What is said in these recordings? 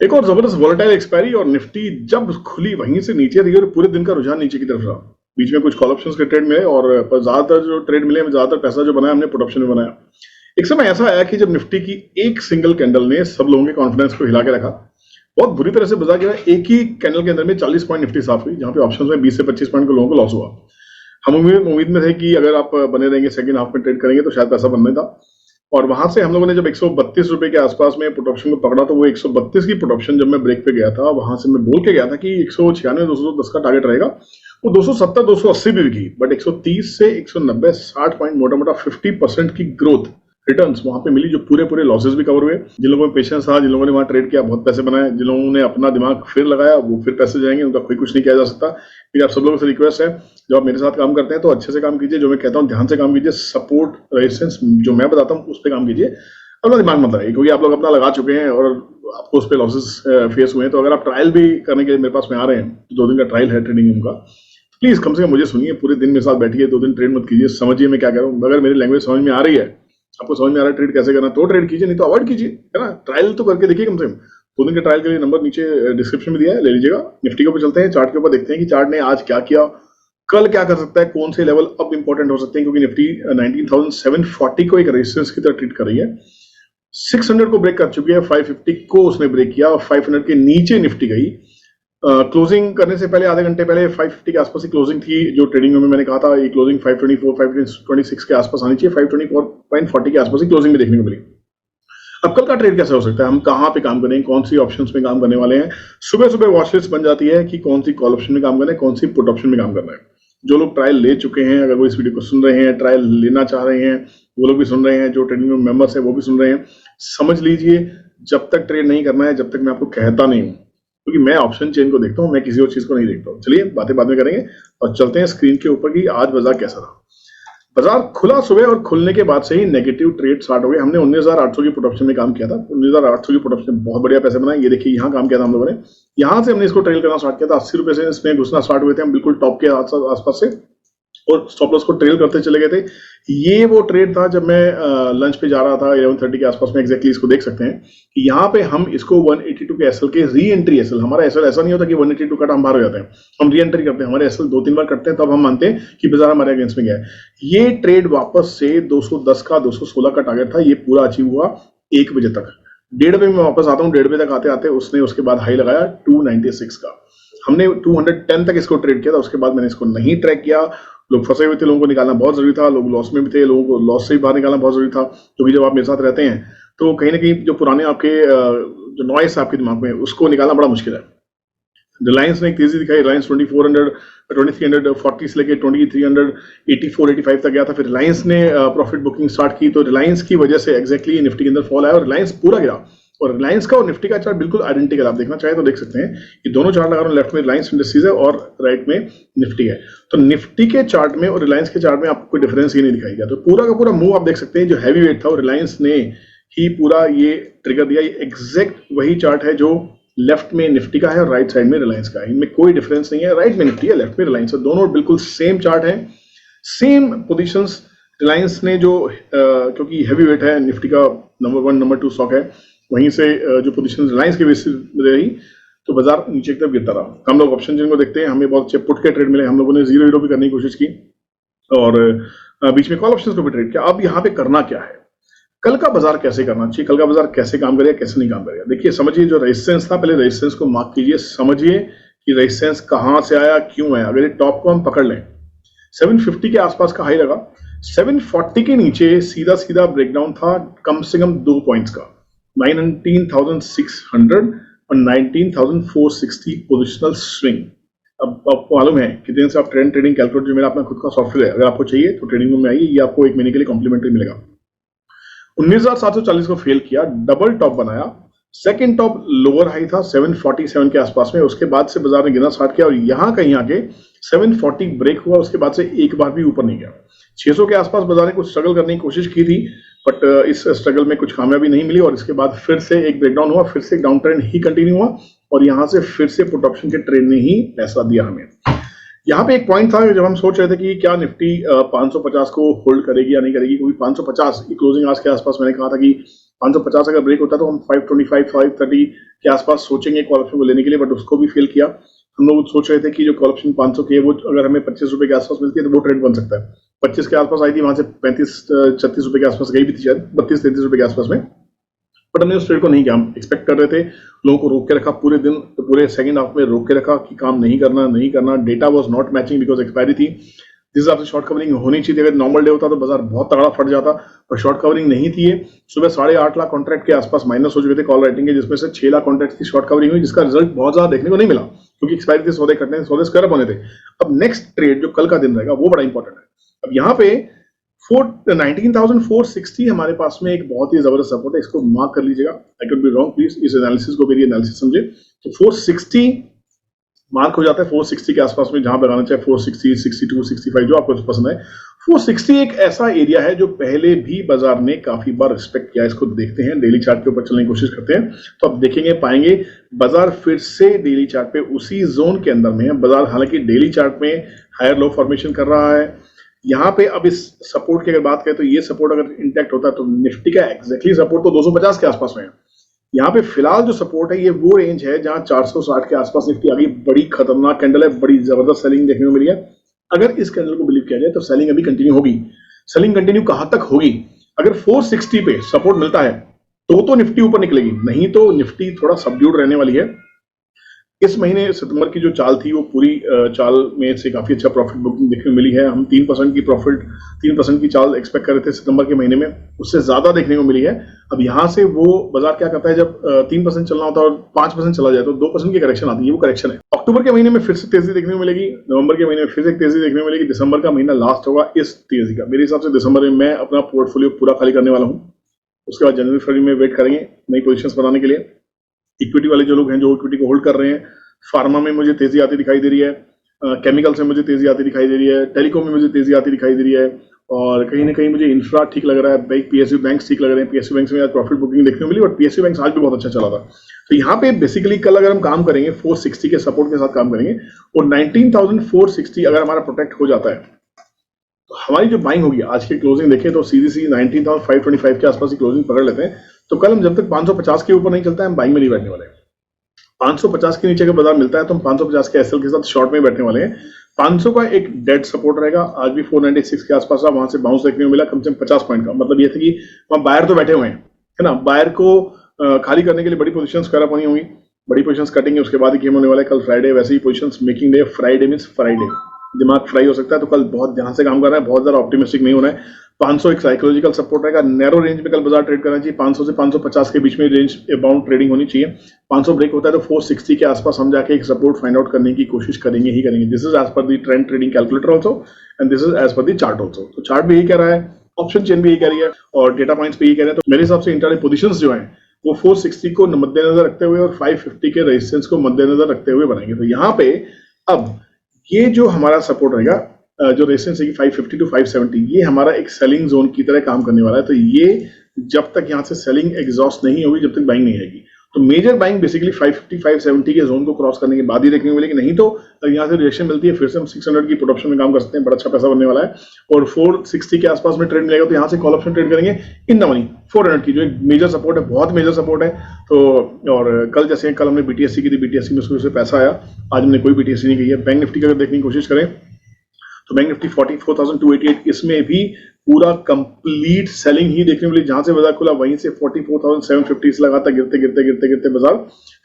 एक और जबरदस्त वोलेटाइल एक्सपायरी और निफ्टी जब खुली वहीं से नीचे रही और पूरे दिन का रुझान नीचे की तरफ रहा। बीच में कुछ कॉल ऑप्शंस के ट्रेड मिले और ज्यादातर जो ट्रेड मिले, ज्यादातर पैसा जो बनाया हमने पुट ऑप्शन में बनाया। एक समय ऐसा आया कि जब निफ्टी की एक सिंगल कैंडल ने सब लोगों के कॉन्फिडेंस को हिला के रखा। बहुत बुरी तरह से बाजार गिरा। एक ही कैंडल के अंदर में 40 पॉइंट निफ्टी साफ हुई, जहां पे ऑप्शंस में 20 से 25 पॉइंट को लोगों को लॉस हुआ। हम उम्मीद में थे कि अगर आप बने रहेंगे, सेकंड हाफ में ट्रेड करेंगे तो शायद पैसा बनने था। और वहां से हम लोगों ने जब 132 रुपए के आसपास में पुट ऑप्शन को पकड़ा, तो वो 132 की पुट ऑप्शन जब मैं ब्रेक पे गया था, वहां से मैं बोल के गया था कि 196 210 का टारगेट रहेगा। वो 270 280 भी बिकी, बट 130 से 190 60 पॉइंट मोटा मोटा 50% की ग्रोथ रिटर्न्स वहां पे मिली, जो पूरे लॉसेस भी कवर हुए। जिन लोगों में पेशेंस था, जिन लोगों ने वहां ट्रेड किया, बहुत पैसे बनाए। जिन लोगों ने अपना दिमाग फिर लगाया, वो फिर पैसे जाएंगे, उनका कोई कुछ नहीं किया जा सकता। फिर आप सब लोगों से रिक्वेस्ट है, जब आप मेरे साथ काम करते हैं तो अच्छे से काम कीजिए। जो मैं कहता हूँ ध्यान से काम कीजिए। सपोर्ट रेजिस्टेंस जो मैं बताता हूँ उस पर काम कीजिए, अपना दिमाग मत लगाइए, क्योंकि आप लोग अपना लगा चुके हैं और आपको उस पर लॉसेस फेस हुए हैं। तो अगर आप ट्रायल भी करने के लिए मेरे पास में आ रहे हैं, तो 2 दिन का ट्रायल है ट्रेडिंग का, प्लीज कम से कम मुझे सुनिए, पूरे दिन मेरे साथ बैठिए, 2 दिन ट्रेड मत कीजिए, समझिए मैं क्या कह रहा हूँ। अगर मेरी लैंग्वेज समझ में आ रही है, आपको समझ में आ रहा है ट्रेड कैसे करना, तो ट्रेड कीजिए, नहीं तो अवॉइड कीजिए, है ना। ट्रायल तो करके देखिए कम से कम। 2 दिन के ट्रायल के लिए नंबर नीचे डिस्क्रिप्शन में दिया है, ले लीजिएगा। निफ्टी के ऊपर चलते हैं, चार्ट के ऊपर देखते हैं कि चार्ट ने आज क्या किया, कल क्या कर सकता है, कौन से लेवल अब इंपॉर्टेंट हो सकते हैं, क्योंकि निफ्टी 19,740 को एक रेजिस्टेंस की तरह ट्रीट कर रही है। 600 को ब्रेक कर चुकी है, 550 को उसने ब्रेक किया और 500 के नीचे निफ्टी गई। क्लोजिंग करने से पहले आधे घंटे पहले 550 के आसपास ही क्लोजिंग थी। जो ट्रेडिंग में मैंने कहा था ये क्लोजिंग 524 526 के आसपास आनी चाहिए, 524.40 के आसपास ही क्लोजिंग भी देखने को मिली। अब कल का ट्रेड कैसे हो सकता है, हम कहाँ पे काम करेंगे, कौन सी ऑप्शंस में काम करने वाले हैं। सुबह सुबह वॉच लिस्ट बन जाती है कि कौन सी कॉल ऑप्शन में काम करना है, कौन सी पुट ऑप्शन में काम करना है। जो लोग ट्रायल ले चुके हैं, अगर वो इस वीडियो को सुन रहे हैं, ट्रायल लेना चाह रहे हैं, वो लोग भी सुन रहे हैं। जो ट्रेडिंग में मेंबर्स है वो भी सुन रहे हैं। समझ लीजिए, जब तक ट्रेड नहीं करना है, जब तक मैं आपको कहता नहीं हूँ, क्योंकि मैं ऑप्शन चेन को देखता हूँ, मैं किसी और चीज को नहीं देखता हूँ। चलिए बातें बाद में करेंगे और चलते हैं स्क्रीन के ऊपर कि आज बाजार कैसा रहा। बाजार खुला सुबह और खुलने के बाद से ही नेगेटिव ट्रेड स्टार्ट हो गए। हमने 19,800 की पुट ऑप्शन में काम किया था। 19,800 की पुट ऑप्शन में बहुत बढ़िया पैसे बनाए। ये देखिए यहाँ काम किया था हम लोगों ने। यहाँ से हमने इसको ट्रेल करना स्टार्ट किया था। 80 रुपए से इसमें घुसना स्टार्ट हुए थे हम, बिल्कुल टॉप के आसपास से, और स्टॉप लॉस को ट्रेल करते चले गए थे। ये वो ट्रेड था जब मैं लंच पे जा रहा था 11:30 के आसपास में। एग्जैक्टली इसको देख सकते हैं कि यहाँ पे हम इसको 182 के एसएल के री एंट्री एसएल, हमारा एसएल ऐसा नहीं होता कि 182 कट हम बाहर हो जाते हैं, हम री एंट्री करते हैं। हमारे एसएल 2-3 बार कटते हैं, तब हम मानते हैं कि बाजार हमारे अगेंस्ट में गया है। ये ट्रेड वापस से 210 का 216 का टारगेट था, ये पूरा अचीव हुआ 1 बजे तक। 1:30 बजे मैं वापस आता हूँ। 1:30 बजे तक आते आते उसने उसके बाद हाई लगाया 296 का। हमने 210 तक इसको ट्रेड किया था, उसके बाद मैंने इसको नहीं ट्रैक किया। लोग फंसे हुए थे, लोगों को निकालना बहुत जरूरी था। लोग लॉस में भी थे, लोगों को लॉस से ही बाहर निकालना बहुत जरूरी था। क्योंकि जब आप मेरे साथ रहते हैं तो कहीं ना कहीं जो पुराने आपके जो नॉइस आपके दिमाग में, उसको निकालना बड़ा मुश्किल है। रिलायंस ने एक तेजी दिखाई। रिलायंस 2340 से लेकर 2384-85 तक गया था। फिर रिलायंस ने प्रॉफिट बुकिंग स्टार्ट की, तो रिलायंस की वजह से एग्जैक्टली निफ्टी के अंदर फॉल आया और रिलायंस पूरा गिरा। और रिलायंस का और निफ्टी का चार्ट बिल्कुल आइडेंटिकल, आप देखना चाहे तो देख सकते हैं। ये दोनों चार्ट लगा रहा हूं, लेफ्ट में रिलायंस इंडस्ट्रीज है और राइट में निफ्टी है। तो निफ्टी के चार्ट में और रिलायंस के चार्ट में आपको कोई डिफरेंस ही नहीं दिखाई दिया। तो पूरा का पूरा मूव आप देख सकते हैं, जो हैवी वेट था और रिलायंस ने ही पूरा ये ट्रिगर दिया। ये एग्जैक्ट वही चार्ट है जो लेफ्ट में निफ्टी का है और राइट साइड में रिलायंस का है। इनमें कोई डिफरेंस नहीं है। राइट में निफ्टी है, लेफ्ट में रिलायंस है, दोनों बिल्कुल सेम चार्ट है, सेम पोजीशंस। रिलायंस ने जो क्योंकि हैवी वेट है, निफ्टी का नंबर 1 नंबर 2 स्टॉक है, वहीं से जो पोजीशन रिलायंस की बेसिस रही, तो बाजार नीचे की तरफ गिरता रहा। हम लोग ऑप्शन जिनको देखते हैं, हमें बहुत अच्छे पुट के ट्रेड मिले। हम लोगों ने 0-0 भी करने की कोशिश की और बीच में कॉल ऑप्शंस को भी ट्रेड किया। अब यहाँ पे करना क्या है, कल का बाजार कैसे करना चाहिए, कल का बाजार कैसे काम करेगा, कैसे नहीं काम करेगा। देखिए समझिए, जो रेजिस्टेंस था, पहले रेजिस्टेंस को मार्क कीजिए। समझिए कि रेजिस्टेंस कहां से आया, क्यों आया। अगर ये टॉप को हम पकड़ लें, 750 के आसपास का हाई लगा, 740 के नीचे सीधा सीधा ब्रेकडाउन था कम से कम 2 पॉइंट्स का, 19,600 और 19,460 पोजिशनल स्विंग। अब आपको मालूम है कितने दिन से आप ट्रेडिंग कैलकुलेटर, जो मेरा अपना खुद का सॉफ्टवेयर है, अगर आपको चाहिए तो ट्रेडिंग रूम में आइए, ये आपको 1 महीने के लिए कॉम्प्लीमेंट्री मिलेगा। 19,740 को फेल किया, डबल टॉप बनाया। सेकंड टॉप लोअर हाई था 747 के आसपास में। उसके बाद से बाजार ने गिरना स्टार्ट किया और यहां कहीं आके 740 ब्रेक हुआ। उसके बाद से एक बार भी ऊपर नहीं गया। 600 के आसपास बाजार ने कुछ स्ट्रगल करने की कोशिश की थी, बट इस स्ट्रगल में कुछ कामयाबी नहीं मिली और इसके बाद फिर से एक ब्रेकडाउन हुआ, फिर से डाउन ट्रेंड ही कंटिन्यू हुआ और यहां से फिर से पुट ऑप्शन के ट्रेड ने ही पैसा दिया हमें। यहाँ पे एक पॉइंट था जब हम सोच रहे थे कि क्या निफ्टी 550 को होल्ड करेगी या नहीं करेगी, क्योंकि 550 की क्लोजिंग आज के आसपास मैंने कहा था कि 550 अगर ब्रेक होता तो हम 525 530 के आसपास सोचेंगे कॉल ऑप्शन को लेने के लिए, बट उसको भी फेल किया। हम लोग सोच रहे थे कि जो कॉल ऑप्शन 500 की है वो अगर हमें 25 रुपए के आसपास मिलती है तो वो ट्रेड बन सकता है। 25 के आसपास आई थी, वहां से 35-36 रुपए के आसपास गई भी थी, शायद 32-33 रुपए के आसपास में, बट हमने उस ट्रेड को नहीं किया। हम एक्सपेक्ट कर रहे थे, लोगों को रोक के रखा पूरे दिन, तो पूरे सेकंड हाफ में रोक के रखा कि काम नहीं करना। Data was not matching because expiry थी। जिस हिसाब से शॉर्ट कवरिंग होनी चाहिए, अगर नॉर्मल डे होता तो बाजार बहुत तगड़ा फट जाता, पर शॉर्ट कवरिंग नहीं थी। सुबह 8.5 लाख कॉन्ट्रैक्ट के आसपास माइनस हो चुके थे कॉल राइटिंग के, जिसमें से 6 लाख कॉन्ट्रैक्ट की शॉर्ट कवरिंग हुई, जिसका रिजल्ट बहुत ज्यादा देखने को नहीं मिला क्योंकि एक्सपायरी थे, सौदे कटने, सौदे स्क्वायर होने थे। अब नेक्स्ट ट्रेड जो कल का दिन रहेगा वो बड़ा इंपॉर्टेंट है। अब यहाँ पे 19,460 हमारे पास में एक बहुत ही जबरदस्त सपोर्ट है, इसको मार्क कर लीजिएगा। I can be wrong, please इस एनालिसिस को, मेरी एनालिसिस समझे। तो 460 मार्क हो जाता है 460 के आसपास में, जहां पे लगाना चाहे 460, 62, 65 जो आपको पसंद है। 460 एक ऐसा एरिया है जो पहले भी बाजार ने काफी बार रिस्पेक्ट किया है। इसको देखते हैं, डेली चार्ट के ऊपर चलने की कोशिश करते हैं तो आप देखेंगे, पाएंगे बाजार फिर से डेली चार्ट पे उसी जोन के अंदर में है। बाजार हालांकि डेली चार्ट में हायर लो फॉर्मेशन कर रहा है। यहाँ पे अब इस सपोर्ट की अगर बात करें तो ये सपोर्ट अगर इंटैक्ट होता है तो निफ्टी का एग्जैक्टली सपोर्ट तो 250 के आसपास में है। यहाँ पे फिलहाल जो सपोर्ट है ये वो रेंज है जहां 460 के आसपास निफ्टी आ गई। बड़ी खतरनाक कैंडल है, बड़ी जबरदस्त सेलिंग देखने को मिली है। अगर इस कैंडल को बिलीव किया जाए तो सेलिंग अभी कंटिन्यू होगी। सेलिंग कंटिन्यू कहां तक होगी? अगर 460 पे सपोर्ट मिलता है तो निफ्टी ऊपर निकलेगी, नहीं तो निफ्टी थोड़ा सबड्यूड रहने वाली है। इस महीने सितंबर की जो चाल थी वो पूरी चाल में से काफी अच्छा प्रॉफिट बुकिंग देखने को मिली है। हम 3% की प्रॉफिट 3% की चाल एक्सपेक्ट कर रहे थे सितंबर के महीने में, उससे ज्यादा देखने को मिली है। अब यहाँ से वो बाजार क्या करता है, जब 3% चलना होता है और 5% चला जाए तो 2% की करेक्शन आती है, वो करेक्शन है। अक्टूबर के महीने में फिर से तेजी देखने को मिलेगी, नवंबर के महीने में फिर से तेजी देखने को मिलेगी, दिसंबर का महीना लास्ट होगा इस तेजी का। मेरे हिसाब से दिसंबर में मैं अपना पोर्टफोलियो पूरा खाली करने वाला हूँ। उसके बाद जनवरी फरवरी में वेट करेंगे नई पोजिशन बनाने के लिए। इक्विटी वाले जो लोग हैं जो इक्विटी को होल्ड कर रहे हैं, फार्मा में मुझे तेजी आती दिखाई दे रही है, केमिकल्स में मुझे तेजी आती दिखाई दे रही है, टेलीकॉम में मुझे तेजी आती दिखाई दे रही है, और कहीं ना कहीं मुझे इंफ्रा ठीक लग रहा है। पीएसयू बैंक ठीक लग रहे हैं। पीएसयू बैंक में आज प्रॉफिट बुकिंग देखने को मिली, बट पीएसयू बैंक आज भी बहुत अच्छा चला था। तो यहाँ पे बेसिकली कल अगर हम काम करेंगे 460 के सपोर्ट के साथ काम करेंगे और 19,460 अगर हमारा प्रोटेक्ट हो जाता है तो हमारी जो बाइंग होगी, आज की क्लोजिंग देखें तो सीधी सी 19,525 के आसपास की क्लोजिंग पकड़ लेते हैं। तो कल हम जब तक 550 के ऊपर नहीं चलता है हम बाइंग में नहीं बैठने वाले हैं। 550 के नीचे का बाजार मिलता है तो हम 550 के एसएल के साथ शॉर्ट में बैठने वाले हैं। 500 का एक डेड सपोर्ट रहेगा, आज भी 496 के आसपास वहां से बाउंस देखने को मिला कम से कम 50 पॉइंट का। मतलब ये था कि वहां बायर तो बैठे हुए हैं, है ना, बायर को खाली करने के लिए बड़ी पोजीशंस स्क्वायर अप होनी होंगी, बड़ी पोजीशंस कटेंगे, उसके बाद ही गेम होने वाला है। कल फ्राइडे, वैसे ही positions making day, Friday means Friday, दिमाग फ्राई हो सकता है। तो कल बहुत ध्यान से काम कर रहा है, बहुत ज्यादा ऑप्टिमिस्टिक नहीं होना है। 500 एक साइकोलॉजिकल सपोर्ट रहेगा, नैरो रेंज में कल बाजार ट्रेड करना चाहिए। 500 से 550 के बीच में रेंज अबाउंड ट्रेडिंग होनी चाहिए। 500 ब्रेक होता है तो 460 के आसपास हम जाके एक सपोर्ट फाइंड आउट करने की कोशिश करेंगे ही करेंगे। This is as per the trend trading calculator also and this is as per the chart also. तो चार्ट भी यही कह रहा है, ऑप्शन चेन भी यही कह रही है और डेटा पॉइंट्स भी यही कह रहे हैं। तो मेरे हिसाब से इंटरडे पोजीशंस जो हैं वो 460 को मद्देनजर रखते हुए और 550 के रेजिस्टेंस को मद्देनजर रखते हुए बनाएंगे। तो यहाँ पे अब ये जो हमारा सपोर्ट रहेगा, जो रेजिस्टेंस है 550 टू 570, ये हमारा एक सेलिंग जोन की तरह काम करने वाला है। तो ये जब तक यहाँ से सेलिंग एग्जॉस्ट नहीं होगी, जब तक बाइंग नहीं आएगी, तो मेजर बाइंग बेसिकली 550 570 के जोन को क्रॉस करने के बाद ही देखने को मिलेगी। नहीं तो यहाँ से रिएक्शन मिलती है, फिर से हम 600 की पुट ऑप्शन में काम कर सकते हैं, बड़ा अच्छा पैसा बनने वाला है। और 460 के आसपास में ट्रेड मिलेगा तो यहाँ से कॉल ऑप्शन ट्रेड करेंगे इन द मनी 400 की, जो एक मेजर सपोर्ट है, बहुत मेजर सपोर्ट है। तो और कल जैसे कल हमने बीटीएससी की थी, बीटीएससी में उसको पैसा आया, आज हमने कोई बीटीएससी नहीं की है। बैंक निफ्टी का अगर देखने की कोशिश करें तो बैंक निफ्टी 44,288, इसमें भी पूरा कंप्लीट सेलिंग ही देखने मिली। जहां से बाजार खुला वहीं से 44,750 से लगातार गिरते गिरते गिरते गिरते बाजार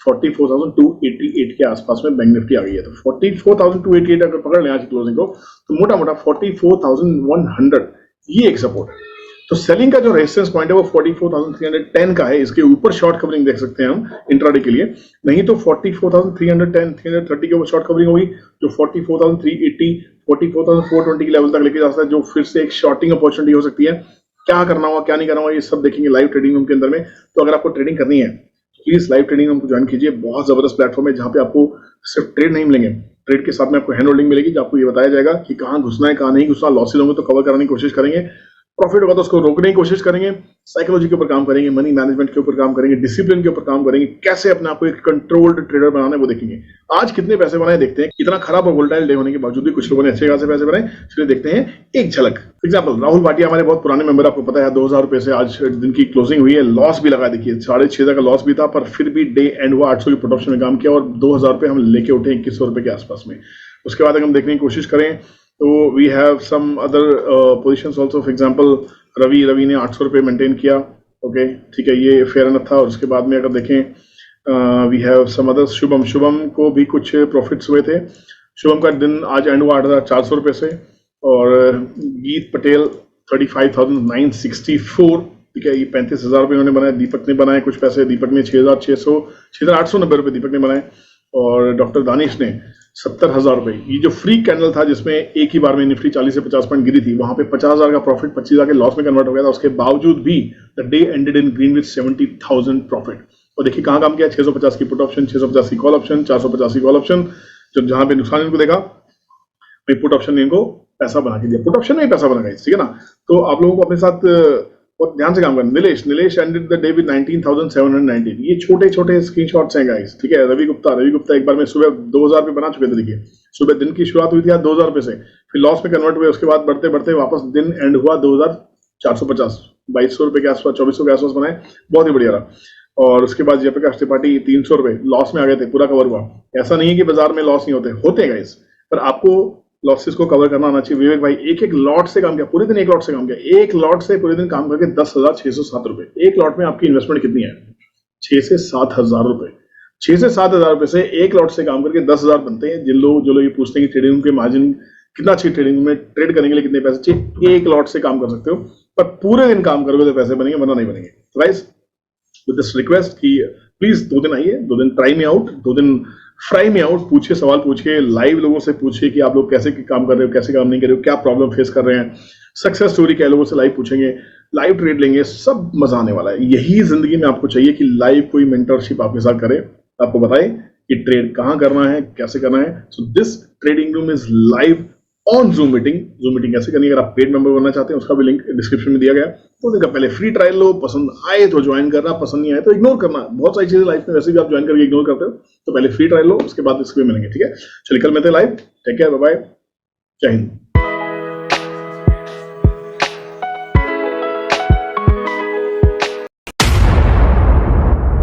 44,288 के आसपास में बैंक निफ्टी आ गई है। तो 44,288 अगर पकड़ लें आज की क्लोजिंग को तो मोटा मोटा 44,100 ये एक सपोर्ट है। तो सेलिंग का जो रेजिस्टेंस पॉइंट है वो 44,310 का है। इसके ऊपर शॉर्ट कवरिंग देख सकते हैं हम इंट्राडे के लिए, नहीं तो 44,310 330 के ऊपर शॉर्ट कवरिंग होगी, जो 44,380 44,420 के लेवल तक लेके जा सकता है, जो फिर से एक शॉर्टिंग अपॉर्चुनिटी हो सकती है। क्या करना होगा क्या नहीं करना होगा ये सब देखेंगे लाइव ट्रेडिंग रूम के अंदर में। तो अगर आपको ट्रेडिंग करनी है प्लीज लाइव ट्रेडिंग रूम को ज्वाइन कीजिए। बहुत जबरदस्त प्लेटफॉर्म है जहां पे आपको सिर्फ ट्रेड नहीं मिलेंगे, ट्रेड के साथ में आपको हैंड होल्डिंग मिलेगी, जो आपको ये बताया जाएगा कि कहाँ घुसना है कहाँ नहीं घुसना। लॉसेज होंगे तो कवर कराने की कोशिश करेंगे, प्रॉफिट होगा तो उसको रोकने की कोशिश करेंगे, साइकोलॉजी के ऊपर काम करेंगे, मनी मैनेजमेंट के ऊपर काम करेंगे, डिसिप्लिन के ऊपर काम करेंगे, कैसे अपने आप को एक कंट्रोल्ड ट्रेडर बनाना है वो देखेंगे। आज कितने पैसे बनाए देखते हैं, इतना खराब और वोलेटाइल डे होने के बावजूद भी कुछ लोगों ने अच्छे खासे पैसे बनाए, चलिए देखते हैं एक झलक। एग्जाम्पल, राहुल भाटिया हमारे बहुत पुराने मेंबर, आपको पता है 2000 रुपए से आज दिन की क्लोजिंग हुई है, लॉस भी लगा, देखिए 6,500 का लॉस भी था, पर फिर भी डे एंड हुआ 800 की पुट ऑप्शन में काम किया और 2000 रुपए हम लेके उठे 2100 रुपए के आसपास में। उसके बाद अगर हम देखने की कोशिश करें तो we have some other position also, for example Ravi ने 800 रुपये मेंटेन किया, ओके ठीक है, ये फेयर एनफ था। और उसके बाद में अगर देखें we have some other, Shubham को भी कुछ प्रॉफिट्स हुए थे। शुभम का दिन आज एंड हुआ 8,400 रुपये से। और गीत पटेल 35,964, ठीक है, ये 35,000 रुपये उन्होंने बनाए। दीपक ने बनाए कुछ पैसे, दीपक ने 6,890 रुपये दीपक ने बनाए। और डॉक्टर दानिश ने 70,000 रुपये। ये जो फ्री कैंडल था जिसमें एक ही बार में निफ्टी 40 से 50 पॉइंट गिरी थी, वहां पे 50,000 का प्रॉफिट 25,000 के लॉस में कन्वर्ट हो गया था। उसके बावजूद भी the day ended in green with 70,000 profit. और देखिए कहाँ काम किया, 650 की पुट ऑप्शन, 650 की कॉल ऑप्शन, 450 की कॉल ऑप्शन। जब जहां पे नुकसान इनको देखा, पुट ऑप्शन ने इनको पैसा बना के दिया, पुट ऑप्शन में पैसा बना गया, ठीक है ना। तो आप लोगों को अपने साथ बहुत ध्यान से काम करना। Nilesh ended the day with 19,719। ये छोटे छोटे स्क्रीनशॉट्स हैं गाइस, ठीक है। रवि गुप्ता एक बार में सुबह 2000 रुपये बना चुके थे। देखिए सुबह दिन की शुरुआत हुई थी आज 2000 रुपये से, फिर लॉस में कन्वर्ट हुए, उसके बाद बढ़ते बढ़ते वापस दिन एंड हुआ 2,450, 2,200 रुपये के आसपास, 2,400 के आसपास बनाए, बहुत ही बढ़िया रहा। और उसके बाद जयप्रकाश त्रिपाठी 300 रुपये लॉस में आ गए थे, पूरा कवर हुआ। ऐसा नहीं है कि बाजार में लॉस नहीं होते हैं गाइस, पर आपको लॉसेस को कवर करना आना चाहिए। विवेक भाई एक लॉट से काम किया, पूरे दिन एक लॉट से काम किया, एक लॉट से पूरे दिन काम करके 10,607 रुपए। एक लॉट में आपकी इन्वेस्टमेंट कितनी है, 6 से 7,000 रुपए। 6 से 7,000 रुपए से एक लॉट से काम करके 10,000 बनते हैं। जो लोग ये पूछते हैं कि ट्रेडिंग के मार्जिन कितना चाहिए, ट्रेडिंग में ट्रेड करने के लिए कितने पैसे चाहिए, एक लॉट से काम कर सकते हो, पर पूरे दिन काम करोगे तो पैसे बनेंगे, वरना नहीं बनेंगे। गाइस विद दिस रिक्वेस्ट कि प्लीज 2 दिन आइए, 2 दिन ट्राई में आउट, 2 दिन फ्राई में आउट, पूछिए, सवाल पूछिए, लाइव लोगों से पूछिए कि आप लोग कैसे काम कर रहे हो, कैसे काम नहीं कर रहे हो, क्या प्रॉब्लम फेस कर रहे हैं, सक्सेस स्टोरी क्या लोगों से लाइव पूछेंगे, लाइव ट्रेड लेंगे, सब मजा आने वाला है। यही जिंदगी में आपको चाहिए कि लाइव कोई मेंटरशिप आपके साथ करे, आपको बताए कि ट्रेड कहाँ करना है, कैसे करना है। So this trading room is live on zoom meeting कैसे करनी है। अगर आप पेड मेंबर बनना चाहते हैं उसका भी लिंक डिस्क्रिप्शन में दिया गया। तो देखा पहले फ्री ट्रायल लो, पसंद आए तो ज्वाइन करना, पसंद नहीं आए तो इग्नोर करना। बहुत सारी चीजें लाइफ में वैसे भी आप ज्वाइन करके इग्नोर करते हो, तो पहले फ्री ट्रायल लो, उसके बाद इसके मिलेंगे, ठीक है। चलिए कल मिलते हैं live, take care, bye bye, जय हिंद।